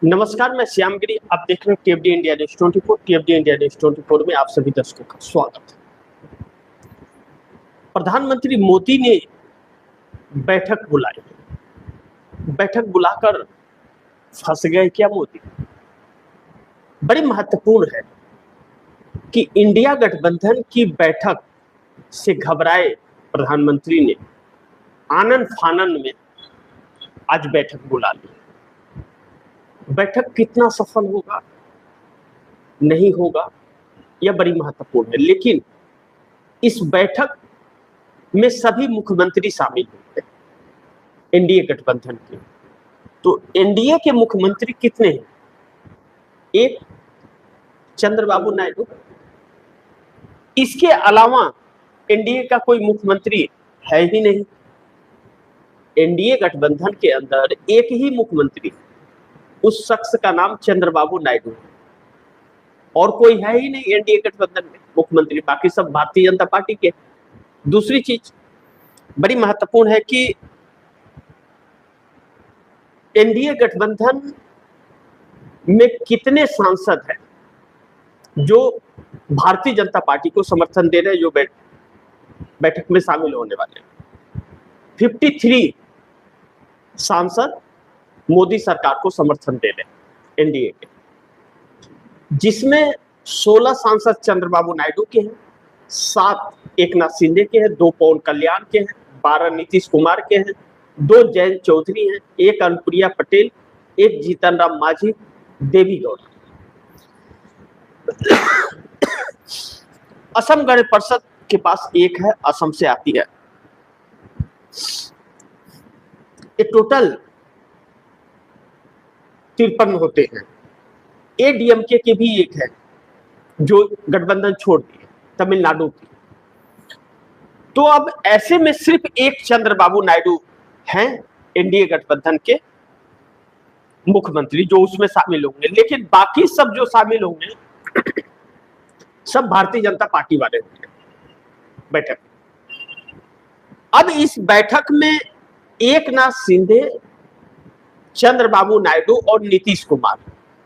नमस्कार, मैं श्यामगिरी। आप देख रहे हैं टीएफडी इंडिया न्यूज 24। टीएफडी इंडिया न्यूज 24 में आप सभी दर्शकों का स्वागत है। प्रधानमंत्री मोदी ने बैठक बुलाई। बैठक बुलाकर फंस गए क्या मोदी? बड़ी महत्वपूर्ण है कि इंडिया गठबंधन की बैठक से घबराए प्रधानमंत्री ने आनन फानन में आज बैठक बुला ली। बैठक कितना सफल होगा, नहीं होगा, यह बड़ी महत्वपूर्ण है। लेकिन इस बैठक में सभी मुख्यमंत्री शामिल होंगे एनडीए गठबंधन के। तो एनडीए के मुख्यमंत्री कितने हैं? एक, चंद्रबाबू नायडू। इसके अलावा एनडीए का कोई मुख्यमंत्री है ही नहीं। एनडीए गठबंधन के अंदर एक ही मुख्यमंत्री, उस शख्स का नाम चंद्रबाबू नायडू है और कोई है ही नहीं एनडीए गठबंधन में मुख्यमंत्री, बाकी सब भारतीय जनता पार्टी के। दूसरी चीज बड़ी महत्वपूर्ण है कि एनडीए गठबंधन में कितने सांसद हैं जो भारतीय जनता पार्टी को समर्थन दे रहे हैं, जो बैठक में शामिल होने वाले हैं। 53 सांसद मोदी सरकार को समर्थन दे रहे हैं एनडीए के, जिसमें 16 सांसद चंद्रबाबू नायडू के हैं, 7 एकनाथ शिंदे के हैं, 2 पवन कल्याण के हैं, 12 नीतीश कुमार के हैं, 2 जयंत चौधरी हैं, 1 अनुप्रिया पटेल, 1 जीतन राम मांझी, देवी गौड़ा। असम गण परिषद के पास 1 है, असम से आती है। ये टोटल 53 होते हैं। एडीएमके के भी 1 है जो गठबंधन छोड़ दिए, तमिलनाडु की। तो अब ऐसे में सिर्फ 1 चंद्रबाबू नायडू हैं एनडीए गठबंधन के मुख्यमंत्री जो उसमें शामिल होंगे, लेकिन बाकी सब जो शामिल होंगे सब भारतीय जनता पार्टी वाले होंगे बैठक। अब इस बैठक में एकनाथ शिंदे, चंद्रबाबू नायडू और नीतीश कुमार,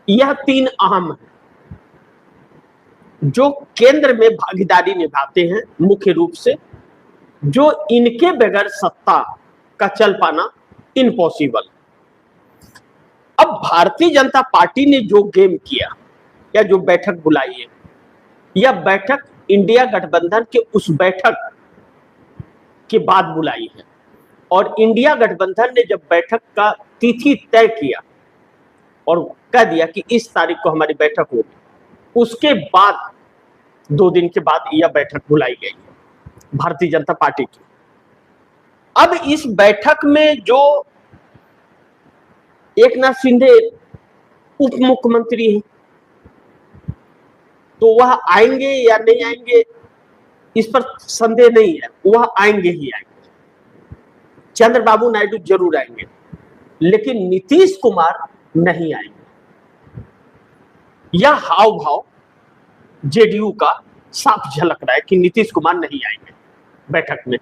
यह 3 अहम हैं जो केंद्र में भागीदारी निभाते हैं मुख्य रूप से, जो इनके बगैर सत्ता का चल पाना इम्पॉसिबल। अब भारतीय जनता पार्टी ने जो गेम किया या जो बैठक बुलाई है, यह बैठक इंडिया गठबंधन के उस बैठक के बाद बुलाई है। और इंडिया गठबंधन ने जब बैठक का तिथि तय किया और कह दिया कि इस तारीख को हमारी बैठक होगी, उसके बाद 2 दिन के बाद यह बैठक बुलाई गई है भारतीय जनता पार्टी की। अब इस बैठक में जो एकनाथ शिंदे उप मुख्यमंत्री हैं, तो वह आएंगे या नहीं आएंगे इस पर संदेह नहीं है, वह आएंगे ही आएंगे। चंद्रबाबू नायडू जरूर आएंगे, लेकिन नीतीश कुमार नहीं आएंगे। यह हाव भाव जेडीयू का साफ झलक रहा है कि नीतीश कुमार नहीं आएंगे बैठक में।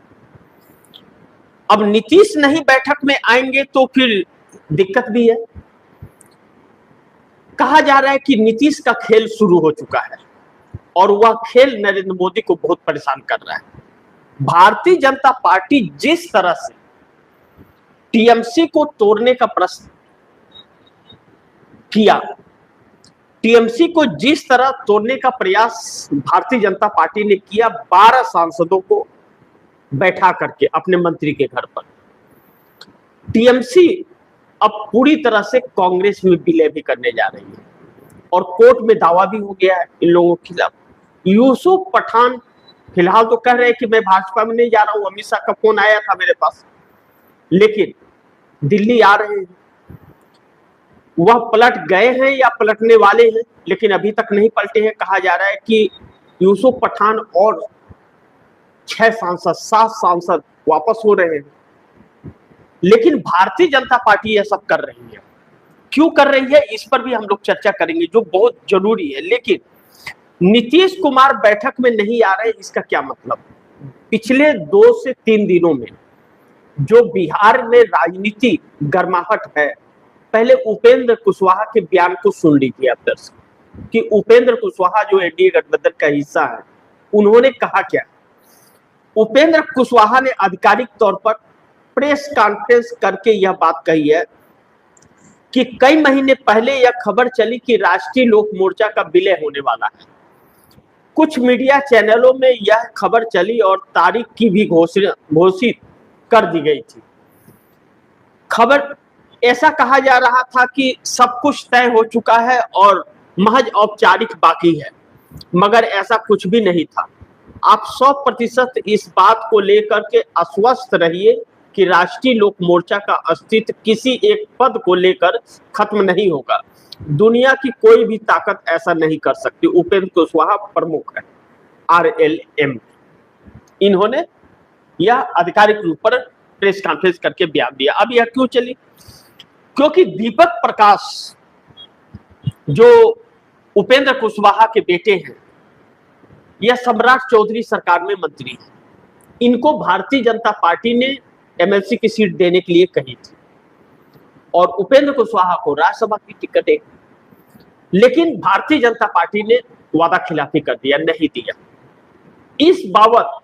अब नीतीश नहीं बैठक में आएंगे तो फिर दिक्कत भी है। कहा जा रहा है कि नीतीश का खेल शुरू हो चुका है और वह खेल नरेंद्र मोदी को बहुत परेशान कर रहा है। भारतीय जनता पार्टी जिस तरह से टीएमसी को तोड़ने का प्रश्न किया, टीएमसी को जिस तरह तोड़ने का प्रयास भारतीय जनता पार्टी ने किया, 12 सांसदों को बैठा करके अपने मंत्री के घर पर, टीएमसी अब पूरी तरह से कांग्रेस में विलय भी करने जा रही है और कोर्ट में दावा भी हो गया है इन लोगों के खिलाफ। यूसुफ पठान फिलहाल तो कह रहे हैं कि मैं भाजपा में नहीं जा रहा हूं, अमित शाह का फोन आया था मेरे पास, लेकिन दिल्ली आ रहे हैं। वह पलट गए हैं या पलटने वाले हैं, लेकिन अभी तक नहीं पलटे हैं। कहा जा रहा है कि यूसुफ पठान और 6 सांसद, 7 सांसद वापस हो रहे हैं। लेकिन भारतीय जनता पार्टी यह सब कर रही है। क्यों कर रही है, इस पर भी हम लोग चर्चा करेंगे, जो बहुत जरूरी है। लेकिन नीतीश कुमार बैठक में नहीं आ रहे, इसका क्या मतलब? पिछले 2 से 3 दिनों में जो बिहार में राजनीति गर्माहट है, पहले उपेंद्र कुशवाहा के बयान को सुन लीजिए आप दर्शक, कि उपेंद्र कुशवाहा जो एनडीए गठबंधन का हिस्सा है, उन्होंने कहा क्या। उपेंद्र कुशवाहा ने आधिकारिक तौर पर प्रेस कॉन्फ्रेंस करके यह बात कही है कि कई महीने पहले यह खबर चली कि राष्ट्रीय लोक मोर्चा का विलय होने वाला है। कुछ मीडिया चैनलों में यह खबर चली और तारीख की भी घोषित कर दी गई थी। खबर ऐसा कहा जा रहा था कि सब कुछ तय हो चुका है और महज औपचारिक बाकी है, मगर ऐसा कुछ भी नहीं था। आप 100% इस बात को लेकर के आश्वस्त रहिए कि राष्ट्रीय लोक मोर्चा का अस्तित्व किसी एक पद को लेकर खत्म नहीं होगा। दुनिया की कोई भी ताकत ऐसा नहीं कर सकती। उपेंद्र कुशवाहा प्रमुख है RLM। इन्होंने यह आधिकारिक रूप पर प्रेस कॉन्फ्रेंस करके बयान दिया। अब यह क्यों चली? क्योंकि दीपक प्रकाश जो उपेंद्र कुशवाहा के बेटे हैं, यह सम्राट चौधरी सरकार में मंत्री है। इनको भारतीय जनता पार्टी ने MLC की सीट देने के लिए कही थी और उपेंद्र कुशवाहा को राज्यसभा की टिकट है, लेकिन भारतीय जनता पार्टी ने वादा खिलाफी कर दिया, नहीं दिया। इस बाबत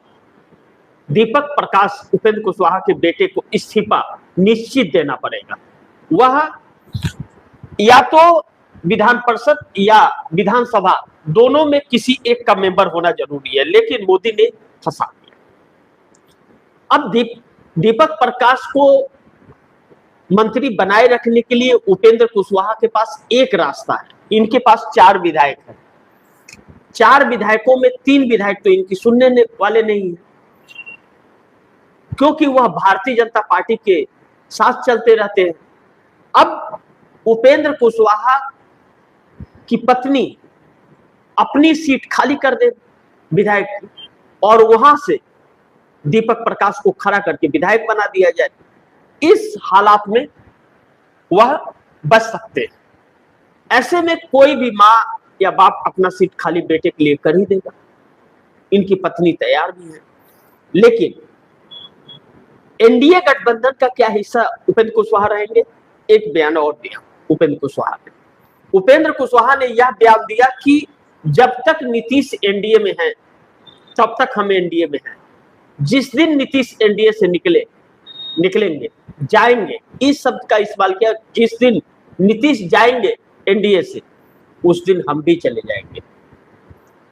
दीपक प्रकाश उपेंद्र कुशवाहा के बेटे को इस्तीफा निश्चित देना पड़ेगा। वह या तो विधान परिषद या विधानसभा दोनों में किसी एक का मेंबर होना जरूरी है, लेकिन मोदी ने फंसा दिया। अब दीपक प्रकाश को मंत्री बनाए रखने के लिए उपेंद्र कुशवाहा के पास एक रास्ता है। इनके पास 4 विधायक हैं। 4 विधायकों में 3 विधायक तो इनकी सुनने वाले नहीं है, क्योंकि वह भारतीय जनता पार्टी के साथ चलते रहते हैं। अब उपेंद्र कुशवाहा की पत्नी अपनी सीट खाली कर दे विधायक की, और वहां से दीपक प्रकाश को खड़ा करके विधायक बना दिया जाए। इस हालात में वह बच सकते हैं। ऐसे में कोई भी मां या बाप अपना सीट खाली बेटे के लिए कर ही देगा। इनकी पत्नी तैयार भी है। लेकिन एनडीए गठबंधन का क्या हिस्सा उपेंद्र कुशवाहा रहेंगे? एक बयान और दिया उपेंद्र कुशवाहा ने। उपेंद्र कुशवाहा ने यह बयान दिया कि जब तक नीतीश एनडीए में है तब तक हम एनडीए में हैं। जिस दिन नीतीश एनडीए से निकलेंगे जाएंगे, इस शब्द का इस्तेमाल किया, जिस दिन नीतीश जाएंगे एनडीए से उस दिन हम भी चले जाएंगे,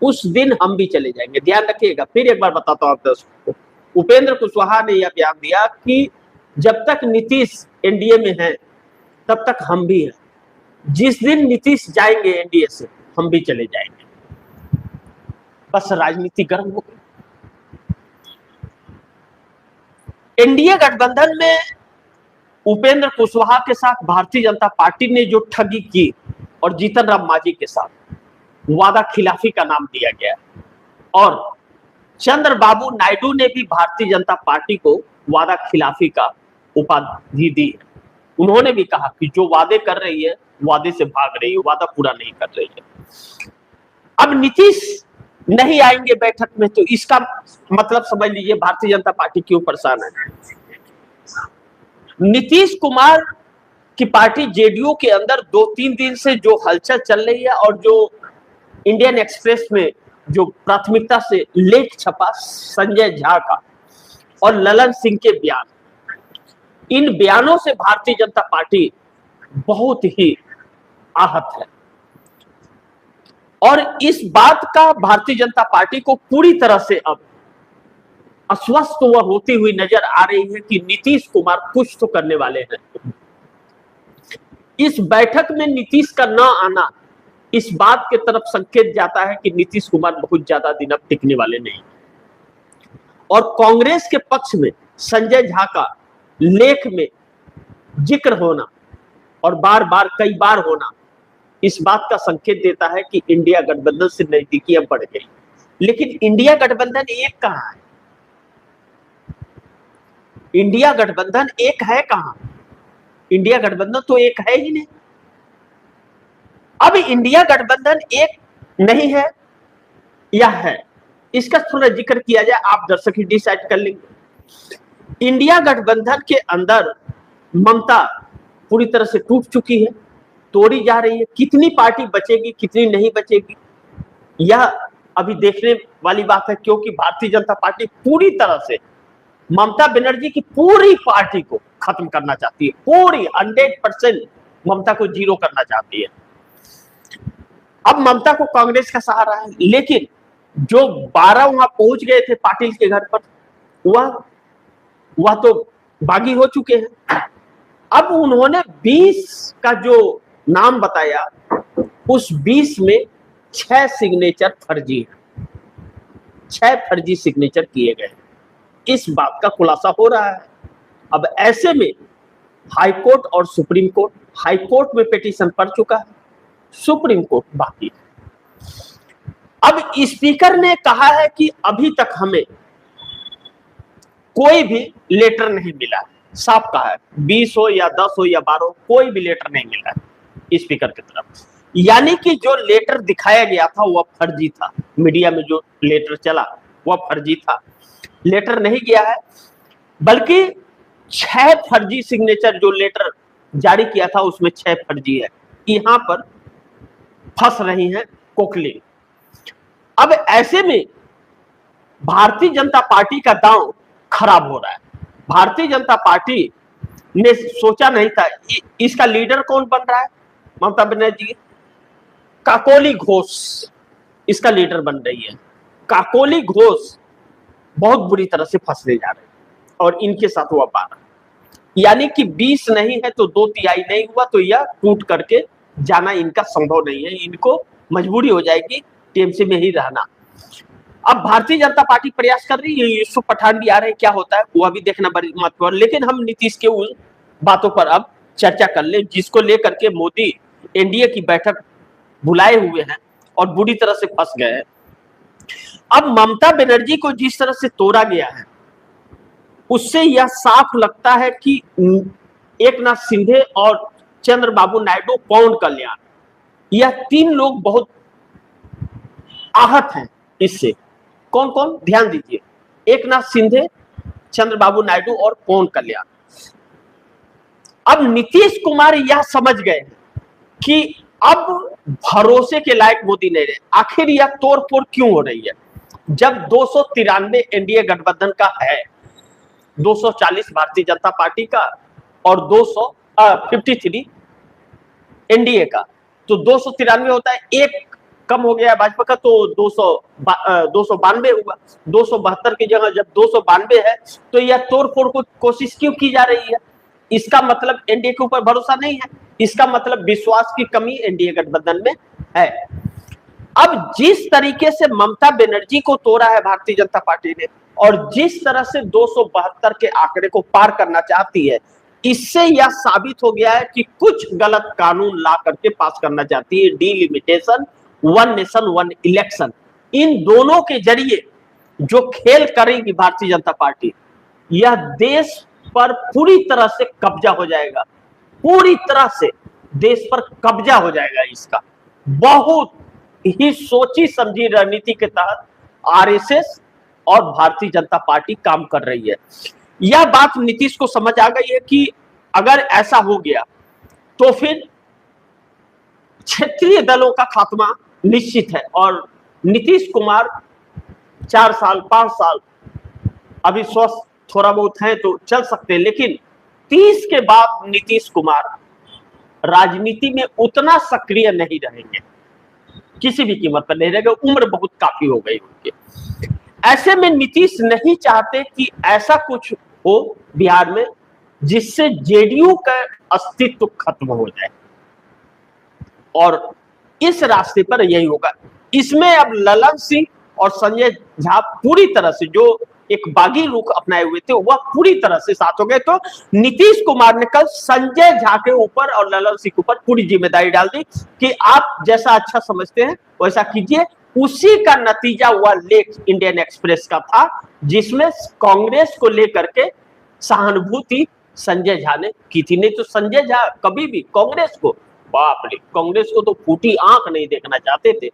उस दिन हम भी चले जाएंगे। ध्यान रखिएगा, फिर एक बार बताता हूं आप दर्शकों को। उपेंद्र कुशवाहा ने यह बयान दिया कि जब तक नीतीश एनडीए में है तब तक हम भी हैं, जिस दिन नीतीश जाएंगे एनडीए से हम भी चले जाएंगे। बस राजनीति गर्म हो गई। एनडीए गठबंधन में उपेंद्र कुशवाहा के साथ भारतीय जनता पार्टी ने जो ठगी की और जीतन राम मांझी के साथ वादा खिलाफी का नाम दिया गया, और चंद्रबाबू नायडू ने भी भारतीय जनता पार्टी को वादा खिलाफी का उपाधि दी है। उन्होंने भी कहा कि जो वादे कर रही है वादे से भाग रही है, वादा पूरा नहीं कर रही है। अब नीतीश नहीं आएंगे बैठक में, तो इसका मतलब समझ लीजिए भारतीय जनता पार्टी क्यों परेशान है। नीतीश कुमार की पार्टी जेडीयू के अंदर 2-3 दिन से जो हलचल चल रही है, और जो इंडियन एक्सप्रेस में जो प्राथमिकता से लेख छपा संजय झा का और ललन सिंह के बयान, इन बयानों से भारतीय जनता पार्टी बहुत ही आहत है। और इस बात का भारतीय जनता पार्टी को पूरी तरह से अब अस्वस्थ वह होती हुई नजर आ रही है कि नीतीश कुमार कुछ तो करने वाले हैं। इस बैठक में नीतीश का न आना इस बात की तरफ संकेत जाता है कि नीतीश कुमार बहुत ज्यादा दिन अब टिकने वाले नहीं। और कांग्रेस के पक्ष में संजय झा का लेख में जिक्र होना और बार बार कई बार होना इस बात का संकेत देता है कि इंडिया गठबंधन से नजदीकी अब बढ़ गई। लेकिन इंडिया गठबंधन एक कहां है? इंडिया गठबंधन एक है कहां? इंडिया गठबंधन तो एक है ही नहीं। अब इंडिया गठबंधन एक नहीं है या है, इसका थोड़ा जिक्र किया जाए, आप दर्शक ही डिसाइड कर लेंगे। इंडिया गठबंधन के अंदर ममता पूरी तरह से टूट चुकी है, तोड़ी जा रही है। कितनी पार्टी बचेगी, कितनी नहीं बचेगी, यह अभी देखने वाली बात है, क्योंकि भारतीय जनता पार्टी पूरी तरह से ममता बनर्जी की पूरी पार्टी को खत्म करना चाहती है, पूरी 100% ममता को जीरो करना चाहती है। अब ममता को कांग्रेस का सहारा है, लेकिन जो 12 वहां पहुंच गए थे पाटिल के घर पर, वह तो बागी हो चुके हैं। अब उन्होंने 20 का जो नाम बताया, उस 20 में 6 सिग्नेचर फर्जी है, 6 फर्जी सिग्नेचर किए गए, इस बात का खुलासा हो रहा है। अब ऐसे में हाई कोर्ट और सुप्रीम कोर्ट, हाई कोर्ट में पिटीशन पड़ चुका है, सुप्रीम कोर्ट बाकी है। अब स्पीकर ने कहा है कि अभी तक हमें कोई भी लेटर नहीं मिला, साफ कहा है, 20 हो या 10 हो या 12 हो, कोई भी लेटर नहीं मिला है स्पीकर की तरफ। यानी कि जो लेटर दिखाया गया था वह फर्जी था, मीडिया में जो लेटर चला वह फर्जी था, लेटर नहीं गया है, बल्कि 6 फर्जी सिग्नेचर जो लेटर जारी किया था उसमें 6 फर्जी है। यहां पर फंस रही है कोकली। अब ऐसे में भारतीय जनता पार्टी का दांव खराब हो रहा है। भारतीय जनता पार्टी ने सोचा नहीं था, इसका लीडर कौन बन रहा है, ममता बनर्जी, काकोली घोष इसका लीडर बन रही है। काकोली घोष बहुत बुरी तरह से फंसने जा रहे हैं, और इनके साथ हुआ 12, यानी कि 20 नहीं है तो 2/3 नहीं हुआ, तो यह टूट करके जाना इनका संभव नहीं है, इनको मजबूरी हो जाएगी टीएमसी में ही रहना। अब भारतीय जनता पार्टी प्रयास कर रही है, यूसुफ पठान भी आ रहे हैं, क्या होता है वह भी देखना बड़ी महत्वपूर्ण। लेकिन हम नीतीश के उन बातों पर अब चर्चा कर ले जिसको लेकर के मोदी एनडीए की बैठक बुलाए हुए हैं और बुरी तरह से फंस गए हैं। अब ममता बनर्जी को जिस तरह से तोड़ा गया है, उससे यह साफ लगता है कि एकनाथ शिंदे और चंद्रबाबू नायडू, पवन कल्याण, यह 3 लोग बहुत आहत हैं इससे। कौन कौन, ध्यान दीजिए, एकनाथ शिंदे, चंद्रबाबू नायडू और पवन कल्याण। अब नीतीश कुमार यह समझ गए कि अब भरोसे के लायक मोदी नहीं रहे। आखिर यह तोड़फोड़ क्यों हो रही है, जब 293 एनडीए गठबंधन का है, 240 भारतीय जनता पार्टी का और 253 एनडीए का, तो 293 होता है, एक कम हो गया भाजपा का, तो 292 हुआ। 272 की जगह जब 292 है, तो यह तोड़फोड़ को कोशिश क्यों की जा रही है? इसका मतलब एनडीए के ऊपर भरोसा नहीं है, इसका मतलब विश्वास की कमी एनडीए गठबंधन में है। अब जिस तरीके से ममता बनर्जी को तोड़ा है भारतीय जनता पार्टी ने, और जिस तरह से 272 के आंकड़े को पार करना चाहती है, इससे यह साबित हो गया है कि कुछ गलत कानून ला करके पास करना चाहती है। Delimitation, one nation one election, इन दोनों के जरिए जो खेल करेगी भारतीय जनता पार्टी, यह देश पर पूरी तरह से कब्जा हो जाएगा, पूरी तरह से देश पर कब्जा हो जाएगा इसका। बहुत ही सोची समझी रणनीति के तहत आरएसएस और भारतीय जनता पार्टी काम कर रही है। यह बात नीतीश को समझ आ गई है कि अगर ऐसा हो गया तो फिर क्षेत्रीय दलों का खात्मा निश्चित है, और नीतीश कुमार 4 साल 5 साल अभी स्वस्थ थोड़ा बहुत है तो चल सकते हैं, लेकिन 30 के बाद नीतीश कुमार राजनीति में उतना सक्रिय नहीं रहेंगे, किसी भी कीमत पर नहीं रहेंगे, उम्र बहुत काफी हो गई उनकी। ऐसे में नीतीश नहीं चाहते कि ऐसा कुछ हो बिहार में जिससे जेडीयू का अस्तित्व खत्म हो जाए, और इस रास्ते पर यही होगा। इसमें अब ललन सिंह और संजय झा पूरी तरह से, जो एक बागी रुख अपनाए हुए थे, वह पूरी तरह से साथ हो गए। तो नीतीश कुमार ने कल संजय झा के ऊपर और ललन सिंह के ऊपर पूरी जिम्मेदारी डाल दी कि आप जैसा अच्छा समझते हैं वैसा कीजिए। उसी का नतीजा हुआ लेख इंडियन एक्सप्रेस का था, जिसमें कांग्रेस को लेकर के सहानुभूति संजय झा ने की थी। नहीं तो संजय झा कभी भी कांग्रेस को, बाप रे, कांग्रेस को तो फूटी आंख नहीं देखना चाहते थे।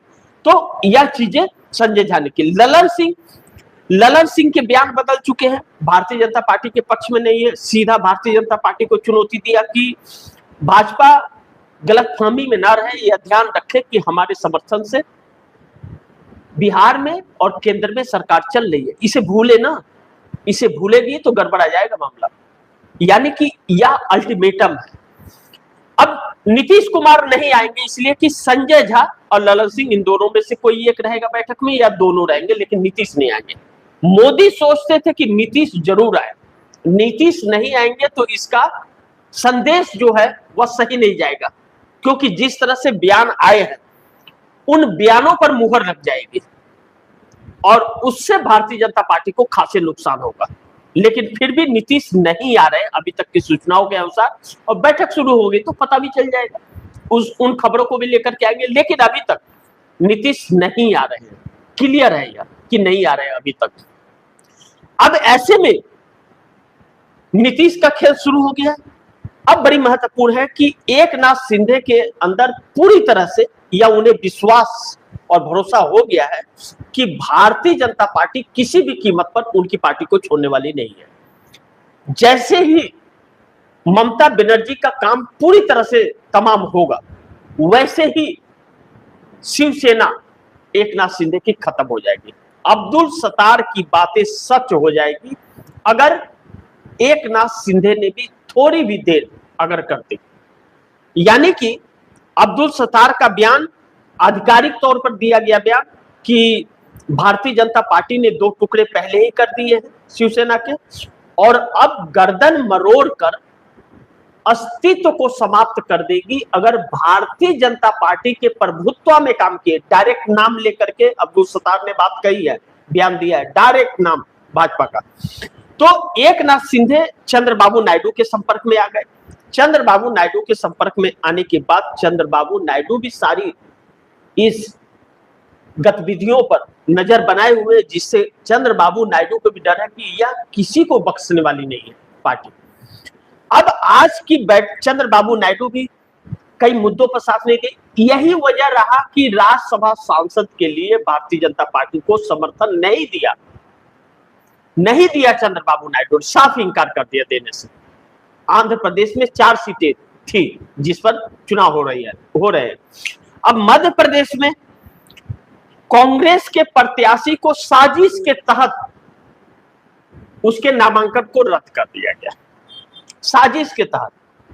तो यह चीजें संजय झा ने की। ललन सिंह के बयान बदल चुके हैं, भारतीय जनता पार्टी के पक्ष में नहीं है, सीधा भारतीय जनता पार्टी को चुनौती दिया कि भाजपा गलतफहमी में ना रहे, यह ध्यान रखे कि हमारे समर्थन से बिहार में और केंद्र में सरकार चल रही है। इसे भूले ना, इसे भूलेगी तो गड़बड़ा जाएगा मामला। यानी कि यह अल्टीमेटम है। अब नीतीश कुमार नहीं आएंगे इसलिए कि संजय झा और ललन सिंह, इन दोनों में से कोई एक रहेगा बैठक में या दोनों रहेंगे, लेकिन नीतीश नहीं आएंगे। मोदी सोचते थे कि नीतीश जरूर आए, नीतीश नहीं आएंगे तो इसका संदेश जो है वह सही नहीं जाएगा, क्योंकि जिस तरह से बयान आए हैं उन बयानों पर मुहर लग जाएगी और उससे भारतीय जनता पार्टी को खासे नुकसान होगा। लेकिन फिर भी नीतीश नहीं आ रहे अभी तक की सूचनाओं के अनुसार, और बैठक शुरू होगी तो पता भी चल जाएगा, उन खबरों को भी लेकर के आएंगे। लेकिन अभी तक नीतीश नहीं आ रहे हैं, क्लियर है यार कि नहीं आ रहे हैं अभी तक। अब ऐसे में नीतीश का खेल शुरू हो गया। अब बड़ी महत्वपूर्ण है कि एकनाथ शिंदे के अंदर पूरी तरह से या उन्हें विश्वास और भरोसा हो गया है कि भारतीय जनता पार्टी किसी भी कीमत पर उनकी पार्टी को छोड़ने वाली नहीं है। जैसे ही ममता बनर्जी का काम पूरी तरह से तमाम होगा, वैसे ही शिवसेना एकनाथ शिंदे की खत्म हो जाएगी। अब्दुल सत्तार की बातें सच हो जाएगी अगर एकनाथ शिंदे ने भी थोड़ी भी देर अगर करते। यानी कि अब्दुल सत्तार का बयान आधिकारिक तौर पर दिया गया बयान कि भारतीय जनता पार्टी ने 2 टुकड़े पहले ही कर दिए हैं शिवसेना के, और अब गर्दन मरोड़ कर अस्तित्व को समाप्त कर देगी अगर भारतीय जनता पार्टी के प्रभुत्व में काम किए। डायरेक्ट नाम लेकर के अब्दुल सत्तार ने बात कही है, बयान दिया है, डायरेक्ट नाम भाजपा का। तो एकनाथ शिंदे चंद्रबाबू नायडू के संपर्क में आ गए। चंद्रबाबू नायडू के संपर्क में आने के बाद चंद्रबाबू नायडू भी सारी इस गतिविधियों पर नजर बनाए हुए, जिससे चंद्रबाबू नायडू को भी डर है कि यह किसी को बख्शने वाली नहीं है पार्टी। अब आज की चंद्रबाबू नायडू भी कई मुद्दों पर साथ नहीं गई। यही वजह रहा कि राज्यसभा सांसद के लिए भारतीय जनता पार्टी को समर्थन नहीं दिया चंद्रबाबू नायडू ने साफ इंकार कर दिया देने से। आंध्र प्रदेश में 4 सीटें थी जिस पर चुनाव हो रहे हैं। अब मध्य प्रदेश में कांग्रेस के प्रत्याशी को साजिश के तहत उसके नामांकन को रद्द कर दिया गया, साजिश के तहत,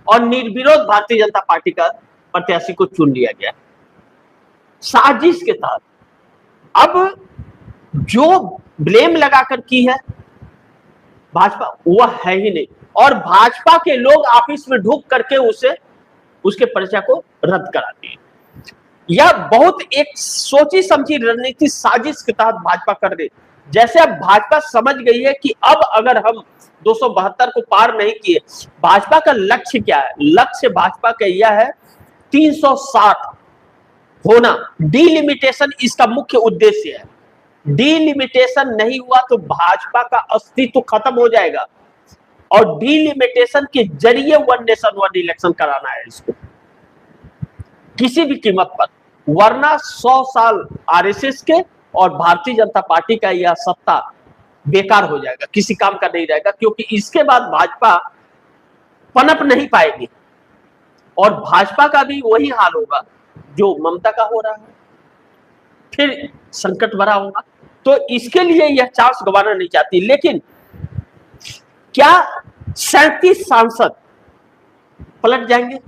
और निर्विरोध भारतीय जनता पार्टी का प्रत्याशी को चुन लिया गया साजिश के तहत। अब जो ब्लेम लगाकर की है भाजपा, वह है ही नहीं, और भाजपा के लोग ऑफिस में ढुक करके उसके पर्चा को रद्द करा दिए। यह बहुत एक सोची समझी रणनीति साजिश के तहत भाजपा कर रही। जैसे अब भाजपा समझ गई है कि अब अगर हम 272 को पार नहीं किए, भाजपा का लक्ष्य क्या है? लक्ष्य भाजपा का यह है 360 होना, डिलिमिटेशन इसका मुख्य उद्देश्य है। डिलिमिटेशन नहीं हुआ तो भाजपा का अस्तित्व खत्म हो जाएगा, और डिलिमिटेशन के जरिए 1 नेशन 1 इलेक्शन कराना है इसको किसी भी कीमत पर, वरना 100 साल आरएसएस के और भारतीय जनता पार्टी का यह सत्ता बेकार हो जाएगा, किसी काम का नहीं रहेगा, क्योंकि इसके बाद भाजपा पनप नहीं पाएगी और भाजपा का भी वही हाल होगा जो ममता का हो रहा है, फिर संकट भरा होगा। तो इसके लिए यह चांस गंवाना नहीं चाहती। लेकिन क्या 37 सांसद पलट जाएंगे?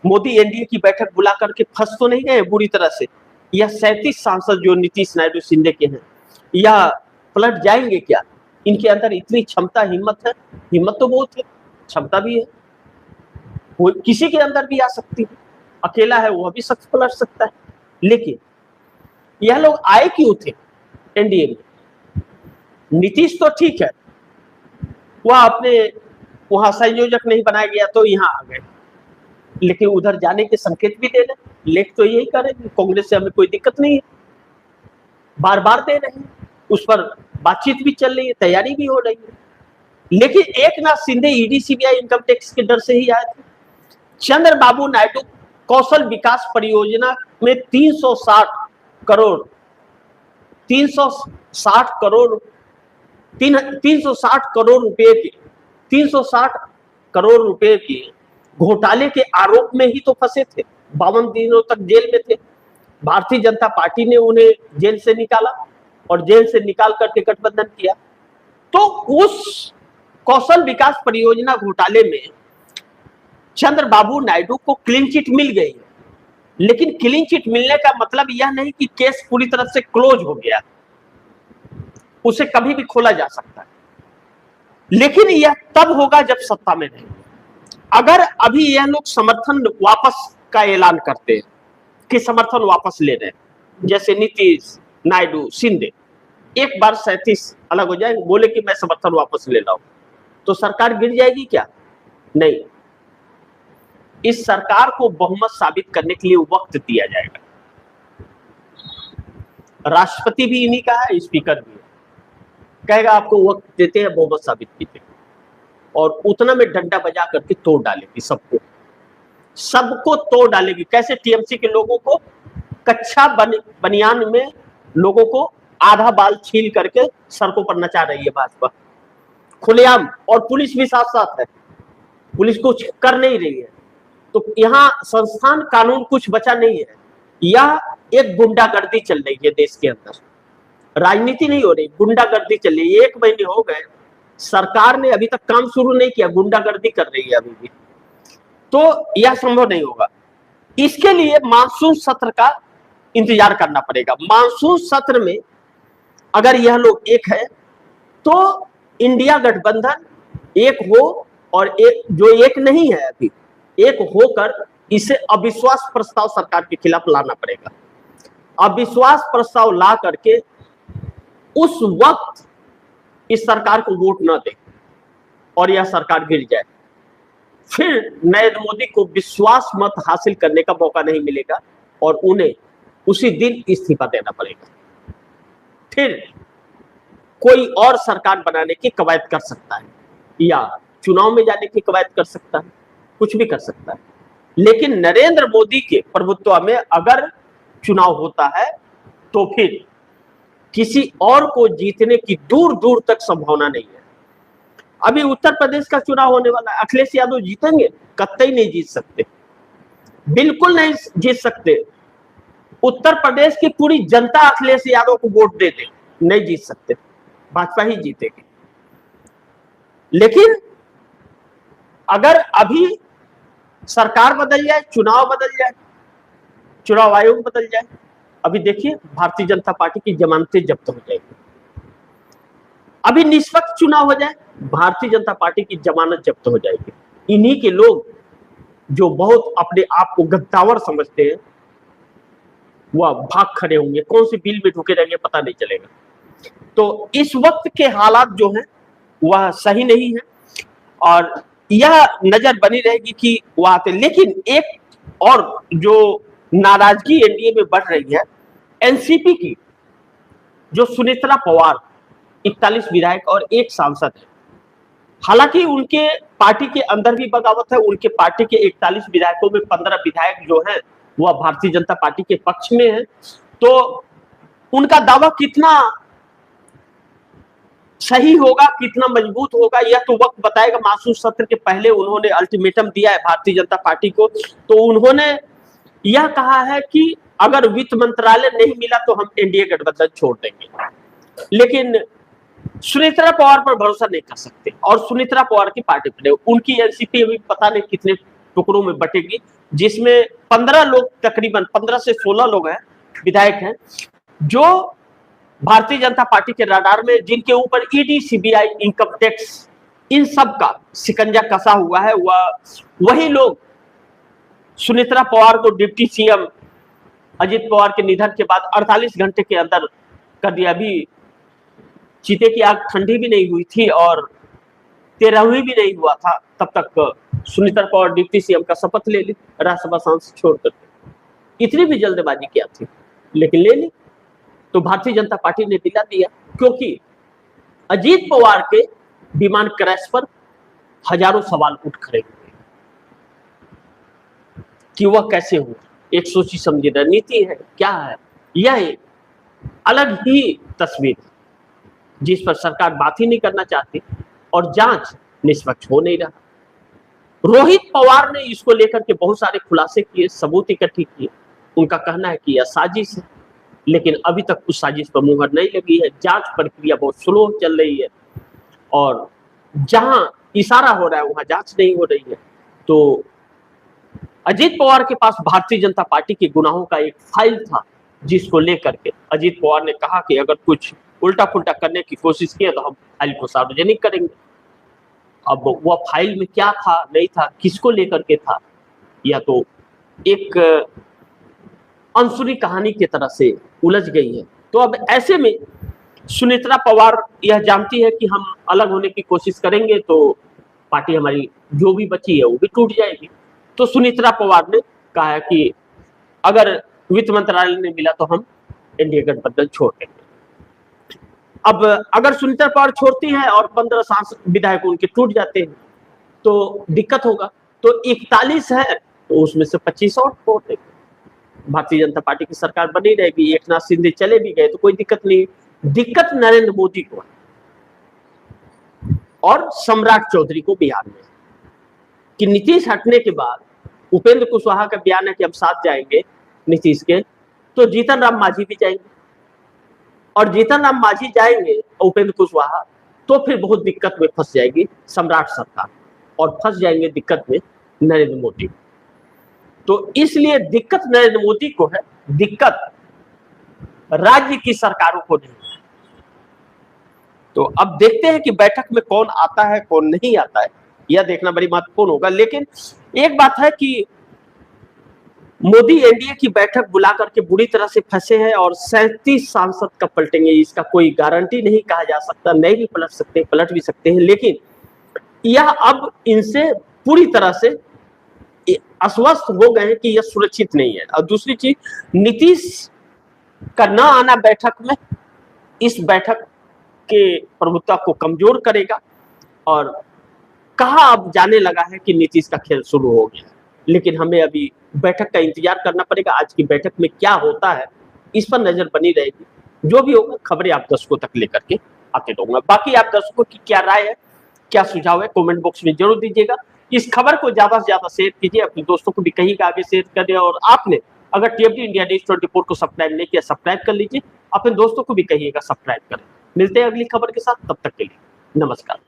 मोदी एनडीए की बैठक बुला करके फंस तो नहीं गए बुरी तरह से? यह 37 सांसद जो नीतीश नायडू शिंदे के हैं, यह पलट जाएंगे क्या? इनके अंदर इतनी क्षमता, हिम्मत है? हिम्मत तो बहुत है, क्षमता भी है, वो किसी के अंदर भी आ सकती है। अकेला है वह भी शख्स पलट सकता है। लेकिन यह लोग आए क्यों थे एनडीए में? नीतीश तो ठीक है, वह अपने वहां संयोजक नहीं बनाया गया तो यहां आ गए, लेकिन उधर जाने के संकेत भी दे रहे, लेख तो यही करेंगे, कांग्रेस से हमें कोई दिक्कत नहीं है, बार बार दे रहे हैं, उस पर बातचीत भी चल रही है, तैयारी भी हो रही है। लेकिन Eknath Shinde ED CBI income tax के डर से ही आए थे। चंद्रबाबू नायडू कौशल विकास परियोजना में 360 करोड़ 360 करोड़ रुपए की घोटाले के आरोप में ही तो फंसे थे, 52 दिनों तक जेल में थे। भारतीय जनता पार्टी ने उन्हें जेल से निकाला और जेल से निकाल करके गठबंधन किया। तो उस कौशल विकास परियोजना घोटाले में चंद्रबाबू नायडू को क्लीन चिट मिल गई है, लेकिन क्लीन चिट मिलने का मतलब यह नहीं कि केस पूरी तरह से क्लोज हो गया, उसे कभी भी खोला जा सकता है, लेकिन यह तब होगा जब सत्ता में रहेंगे। अगर अभी यह लोग समर्थन वापस का ऐलान करते हैं कि समर्थन वापस ले रहे हैं, जैसे नीतीश, नायडू, शिंदे, एक बार 37 अलग हो जाए, बोले कि मैं समर्थन वापस ले रहा हूं, तो सरकार गिर जाएगी क्या? नहीं, इस सरकार को बहुमत साबित करने के लिए वक्त दिया जाएगा। राष्ट्रपति भी इन्हीं का है, स्पीकर भी है, कहेगा आपको वक्त देते हैं, बहुमत साबित कीजिए, और उतना में डंडा बजा करके तोड़ डालेगी, सबको तोड़ डालेगी। कैसे टीएमसी के लोगों को कच्चा बनियान में लोगों को आधा बाल छील करके सड़कों पर नचा रही है भाजपा खुलेआम, और पुलिस भी साथ साथ है, पुलिस कुछ कर नहीं रही है। तो यहाँ संस्थान कानून कुछ बचा नहीं है, यह एक गुंडागर्दी चल रही है देश के अंदर, राजनीति नहीं हो रही, गुंडागर्दी चल रही है। 1 महीने हो गए, सरकार ने अभी तक काम शुरू नहीं किया, गुंडागर्दी कर रही है अभी भी, तो यह संभव नहीं होगा। इसके लिए मानसून सत्र का इंतजार करना पड़ेगा। मानसून सत्र में अगर यह लोग एक है तो इंडिया गठबंधन एक हो, और एक जो एक नहीं है अभी, एक होकर इसे अविश्वास प्रस्ताव सरकार के खिलाफ लाना पड़ेगा। अविश्वास प्रस्ताव ला करके उस वक्त इस सरकार को वोट न दे और यह सरकार गिर जाए, फिर नरेंद्र मोदी को विश्वास मत हासिल करने का मौका नहीं मिलेगा और उन्हें उसी दिन इस्तीफा देना पड़ेगा। फिर कोई और सरकार बनाने की कवायद कर सकता है या चुनाव में जाने की कवायद कर सकता है, कुछ भी कर सकता है, लेकिन नरेंद्र मोदी के प्रभुत्व में अगर चुनाव होता है तो फिर किसी और को जीतने की दूर दूर तक संभावना नहीं है। अभी उत्तर प्रदेश का चुनाव होने वाला है, अखिलेश यादव जीतेंगे? कतई नहीं जीत सकते, बिल्कुल नहीं जीत सकते। उत्तर प्रदेश की पूरी जनता अखिलेश यादव को वोट दे दे, नहीं जीत सकते, भाजपा ही जीतेगी। लेकिन अगर अभी सरकार बदल जाए, चुनाव बदल जाए, चुनाव आयोग बदल जाए, अभी देखिए भारतीय जनता पार्टी की जमानतें जब्त हो जाएगी। अभी निष्पक्ष चुनाव हो जाए, भारतीय जनता पार्टी की जमानत जब्त हो जाएगी। इन्हीं के लोग जो बहुत अपने आप को गद्दावर समझते हैं वह भाग खड़े होंगे, कौन सी बिल में ढुके रहेंगे पता नहीं चलेगा। तो इस वक्त के हालात जो हैं वह सही नहीं है और यह नजर बनी रहेगी कि वह आते। लेकिन एक और जो नाराजगी एनडीए में बढ़ रही है, एनसीपी की जो सुनेत्रा पवार 41 विधायक और 1 सांसद है, हालांकि उनके पार्टी के अंदर भी बगावत है, उनके पार्टी के 41 विधायकों में 15 विधायक जो हैं वह भारतीय जनता पार्टी के पक्ष में है। तो उनका दावा कितना सही होगा, कितना मजबूत होगा, यह तो वक्त बताएगा। मानसून सत्र के पहले उन्होंने अल्टीमेटम दिया है भारतीय जनता पार्टी को, तो उन्होंने यह कहा है कि अगर वित्त मंत्रालय नहीं मिला तो हम एनडीए गठबंधन छोड़ देंगे। लेकिन सुनेत्रा पवार पर भरोसा नहीं कर सकते और सुनेत्रा पवार की पार्टी पर उनकी एनसीपी अभी पता नहीं कितने टुकड़ों में बटेगी, जिसमें 15 लोग, तकरीबन 15 से 16 लोग हैं, विधायक हैं, जो भारतीय जनता पार्टी के रडार में, जिनके ऊपर ईडी, सीबीआई, इनकम टैक्स, इन सब का शिकंजा कसा हुआ है। वही लोग सुनेत्रा पवार को डिप्टी सीएम अजित पवार के निधन के बाद 48 घंटे के अंदर कर दिया। अभी चीते की आग ठंडी भी नहीं हुई थी और 13वीं भी नहीं हुआ था, तब तक सुनेत्रा पवार डिप्टी सीएम का शपथ ले ली, राज्यसभा सांसद छोड़ करके। इतनी भी जल्दबाजी क्या थी, लेकिन ले ली। तो भारतीय जनता पार्टी ने दिला दिया, क्योंकि अजीत पवार के विमान क्रैश पर हजारों सवाल उठ खड़े हुए कि वह कैसे हुआ, एक सोची समझी रणनीति है, क्या है? यह एक अलग ही तस्वीर जिस पर सरकार बात ही नहीं करना चाहती और जांच निष्पक्ष हो नहीं रहा। रोहित पवार ने इसको लेकर के बहुत सारे खुलासे किए, सबूत इकट्ठे किए। उनका कहना है कि यह साजिश है, लेकिन अभी तक उस साजिश पर मुहर नहीं लगी है। जांच प्रक्रिया बहुत स्लो चल रही है और जहां इशारा हो रहा है वहां जांच नहीं हो रही है। तो अजीत पवार के पास भारतीय जनता पार्टी के गुनाहों का एक फाइल था, जिसको लेकर के अजीत पवार ने कहा कि अगर कुछ उल्टा पुल्टा करने की कोशिश की तो हम फाइल को सार्वजनिक करेंगे। अब वह फाइल में क्या था नहीं था, किसको लेकर के था, यह तो एक अनसुनी कहानी की तरह से उलझ गई है। तो अब ऐसे में सुनेत्रा पवार यह जानती है कि हम अलग होने की कोशिश करेंगे तो पार्टी हमारी जो भी बची है वो भी टूट जाएगी। तो सुनेत्रा पवार ने कहा है कि अगर वित्त मंत्रालय ने मिला तो हम एनडीए गठबंधन छोड़ देंगे। अब अगर सुनीता पवार छोड़ती है और 15 सांसद विधायक उनके टूट जाते हैं तो दिक्कत होगा। तो 41 है तो उसमें से 25 और छोड़ देंगे, भारतीय जनता पार्टी की सरकार बनी रहेगी। एकनाथ शिंदे चले भी गए तो कोई दिक्कत नहीं। दिक्कत नरेंद्र मोदी को है और सम्राट चौधरी को बिहार में, कि नीतीश हटने के बाद उपेंद्र कुशवाहा का बयान है कि हम साथ जाएंगे नीतीश के, तो जीतन राम मांझी भी जाएंगे और जीतन राम मांझी जाएंगे उपेंद्र कुशवाहा तो फिर बहुत दिक्कत में फंस जाएगी सम्राट सरकार और फंस जाएंगे दिक्कत में नरेंद्र मोदी। तो इसलिए दिक्कत नरेंद्र मोदी को है, दिक्कत राज्य की सरकारों को नहीं। तो अब देखते हैं कि बैठक में कौन आता है कौन नहीं आता है, यह देखना बड़ी महत्वपूर्ण होगा। लेकिन एक बात है कि मोदी एनडीए की बैठक बुला करके बुरी तरह से फंसे हैं और 37 सांसद का पलटेंगे, इसका कोई गारंटी नहीं कहा जा सकता। नहीं भी पलट सकते, पलट भी सकते हैं, लेकिन यह अब इनसे पूरी तरह से आश्वस्त हो गए हैं कि यह सुरक्षित नहीं है। और दूसरी चीज, नीतीश का न आना बैठक में इस बैठक के प्रभुत्व को कमजोर करेगा और कहा अब जाने लगा है कि नीतीश का खेल शुरू हो गया। लेकिन हमें अभी बैठक का इंतजार करना पड़ेगा। आज की बैठक में क्या होता है इस पर नजर बनी रहेगी। जो भी होगा खबरें आप दर्शकों तक लेकर के आते रहूंगा। बाकी आप दर्शकों की क्या राय है, क्या सुझाव है, कमेंट बॉक्स में जरूर दीजिएगा। इस खबर को ज्यादा से ज्यादा शेयर कीजिए, अपने दोस्तों को भी कहिएगा आगे शेयर करें। और आपने अगर टीएमटी इंडिया न्यूज 24 को सब्सक्राइब नहीं किया, सब्सक्राइब कर लीजिए, अपने दोस्तों को भी कहिएगा सब्सक्राइब करें। मिलते हैं अगली खबर के साथ, तब तक के लिए नमस्कार।